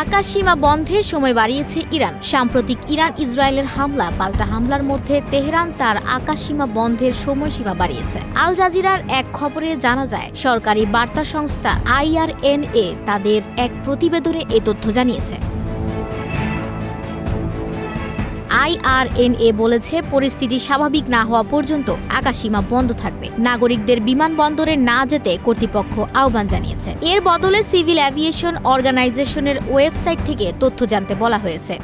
আকাশসীমা বন্ধে সময় বাড়িয়েছে ইরান। সাম্প্রতিক ইরান ইসরায়েলের হামলা পাল্টা হামলার মধ্যে তেহরান তার আকাশসীমা বন্ধের সময়সীমা বাড়িয়েছে। আল জাজিরার এক খবরে জানা যায়, সরকারি বার্তা সংস্থা IRNA তাদের এক প্রতিবেদনে এই তথ্য জানিয়েছে। IRNA বলেছে, পরিস্থিতি স্বাভাবিক না হওয়া পর্যন্ত আকাশসীমা বন্ধ থাকবে। নাগরিকদের বিমানবন্দরে না যেতে কর্তৃপক্ষ আহ্বান জানিয়েছে। এর বদলে সিভিল এভিয়েশন অর্গানাইজেশনের ওয়েবসাইট থেকে তথ্য জানতে বলা হয়েছে।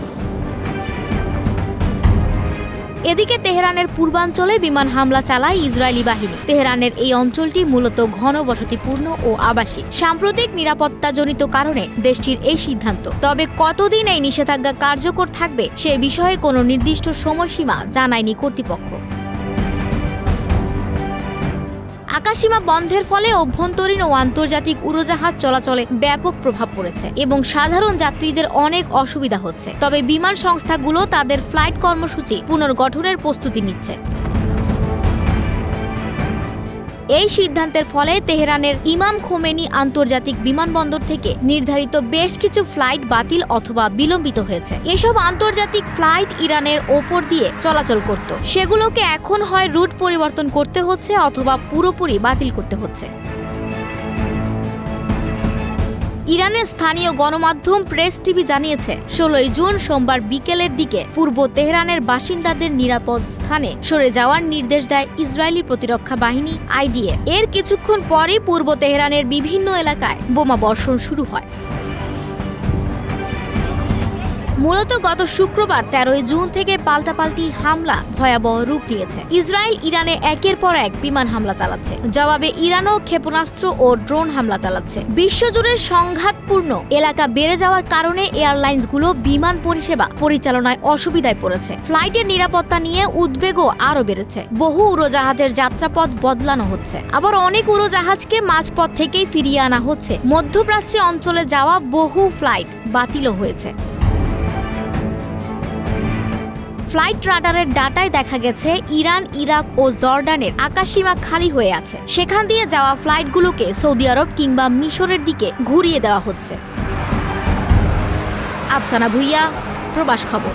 এদিকে তেহরানের পূর্বাঞ্চলে বিমান হামলা চালায় ইসরায়েলি বাহিনী। তেহরানের এই অঞ্চলটি মূলত ঘনবসতিপূর্ণ ও আবাসিক। সাম্প্রতিক নিরাপত্তাজনিত কারণে দেশটির এই সিদ্ধান্ত। তবে কতদিন এই নিষেধাজ্ঞা কার্যকর থাকবে সে বিষয়ে কোনো নির্দিষ্ট সময়সীমা জানায়নি কর্তৃপক্ষ। আকাশসীমা বন্ধের ফলে অভ্যন্তরীণ ও আন্তর্জাতিক উড়োজাহাজ চলাচলে ব্যাপক প্রভাব পড়েছে এবং সাধারণ যাত্রীদের অনেক অসুবিধা হচ্ছে। তবে বিমান সংস্থাগুলো তাদের ফ্লাইট কর্মসূচি পুনর্গঠনের প্রস্তুতি নিচ্ছে। এই সিদ্ধান্তের ফলে তেহরানের ইমাম খোমেনি আন্তর্জাতিক বিমানবন্দর থেকে নির্ধারিত বেশ কিছু ফ্লাইট বাতিল অথবা বিলম্বিত হয়েছে। এসব আন্তর্জাতিক ফ্লাইট ইরানের ওপর দিয়ে চলাচল করত, সেগুলোকে এখন হয় রুট পরিবর্তন করতে হচ্ছে অথবা পুরোপুরি বাতিল করতে হচ্ছে। ইরানের স্থানীয় গণমাধ্যম প্রেস টিভি জানিয়েছে, 16 জুন সোমবার বিকেলের দিকে পূর্ব তেহরানের বাসিন্দাদের নিরাপদ স্থানে সরে যাওয়ার নির্দেশ দেয় ইসরায়েলি প্রতিরক্ষা বাহিনী IDF। এর কিছুক্ষণ পরই পূর্ব তেহরানের বিভিন্ন এলাকায় বোমা বর্ষণ শুরু হয়। মূলত গত শুক্রবার 13 জুন থেকে পাল্টাপাল্টি হামলা ভয়াবহ রূপ নিয়েছে। ইসরায়েল ইরানে একের পর এক বিমান হামলা চালাচ্ছে। জবাবে ইরানও ক্ষেপণাস্ত্র ও ড্রোন হামলা চালাচ্ছে। বিশ্বজুড়ে সংঘাতপূর্ণ এলাকা বেড়ে যাওয়ার কারণে এয়ারলাইন্সগুলো বিমান পরিষেবা পরিচালনায় অসুবিধায় পড়েছে। ফ্লাইটের নিরাপত্তা নিয়ে উদ্বেগও আরও বেড়েছে। বহু উড়োজাহাজের যাত্রাপথ বদলানো হচ্ছে, আবার অনেক উড়োজাহাজকে মাঝপথ থেকেই ফিরিয়ে আনা হচ্ছে। মধ্যপ্রাচ্য অঞ্চলে যাওয়া বহু ফ্লাইট বাতিলও হয়েছে। ফ্লাইট রাডারের ডাটায় দেখা গেছে, ইরান, ইরাক ও জর্ডানের আকাশসীমা খালি হয়ে আছে। সেখান দিয়ে যাওয়া ফ্লাইটগুলোকে সৌদি আরব কিংবা মিশরের দিকে ঘুরিয়ে দেওয়া হচ্ছে। আফসানা ভুইয়া, প্রবাস খবর।